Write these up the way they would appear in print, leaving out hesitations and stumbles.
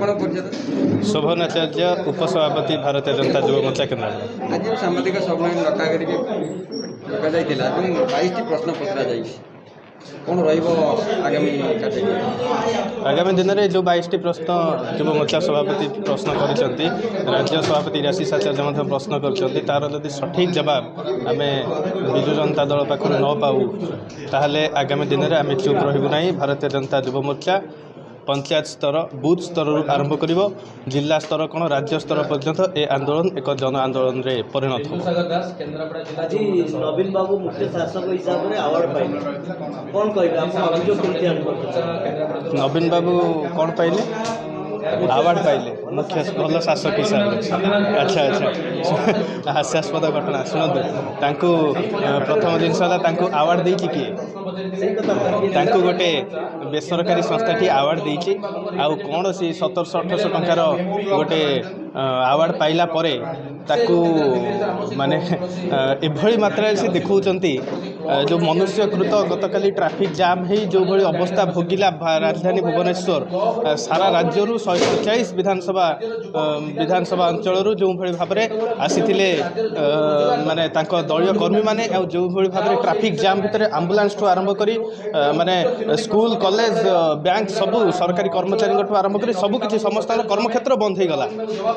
ଆପଣ ପରିଚୟ शोभन आचार्य उपसभापति भारतीय जनता युव मोर्चा केन्द्रापड़ा। आज सांबादिक सम्मेलन डका करके डका जाइଥିଲା ଏବଂ 22ଟି ପ୍ରଶ୍ନ ପଚରାଯାଇଛି कौन आगामी आगामी दिन में जो 22टी प्रश्न युव मोर्चा सभापति प्रश्न कर राज्य सभापति राशि आचार्य प्रश्न कर तार जब सठिक जवाब आम विजु जनता दल पाखु न पाऊ ताहले आगामी दिन में आम चुप रहबू ना। भारतीय जनता युव मोर्चा पंचायत स्तर बूथ स्तर आरंभ कर जिला स्तर कौन राज्य स्तर पर्यंत ए आंदोलन एक जन आंदोलन रे परिणत हो। नवीन बाबू मुख्य शासक हिसाब से अवार्ड पाइले कौन कहबे आप अभियोग केमती नवीन बाबू कौन पाइले अवार्ड पाइले मुख्य भल शासक हिसाब से। अच्छा अच्छा हास्यास्पद घटना शुणु प्रथम जिनस अवार्ड देकी किए गोटे बेसरकारी संस्था अवार्ड देती आउ कौन सी 1700-1800 टंकार गोटे अवार्ड पाइला परे ताकू माने एभली मात्रा से देखौचंती जो मनुष्यकृत गतकाली ट्रैफिक जाम है जो भली अवस्था भोगिला राजधानी भुवनेश्वर सारा राज्य 147 विधानसभा अंचल जो भली भाव में आसीथिले माने तांको दलीय कर्मी माने जो भली भाव में ट्रैफिक जाम भितर एम्बुलेंस ठू आरंभ करी माने स्कूल कॉलेज बैंक सबू सरकारी कर्मचारी आरंभ करी सबू किसी समस्त कर्मक्षेत्र बंद हो गला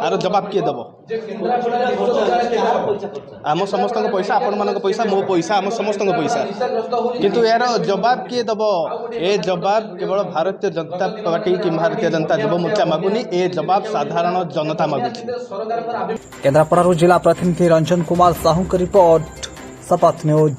आर जवाब किए दब आम समस्त पैसा आपण मान पैसा मो पैसा आम समस्त पैसा किंतु यार जवाब किए दब ए जवाब केवल भारतीय जनता पार्टी कि भारतीय जनता युव मोर्चा मागुनी ए जवाब साधारण जनता मागुची। केन्द्रापड़ा जिला प्रतिनिधि रंजन कुमार साहू की रिपोर्ट, शपथ न्यूज।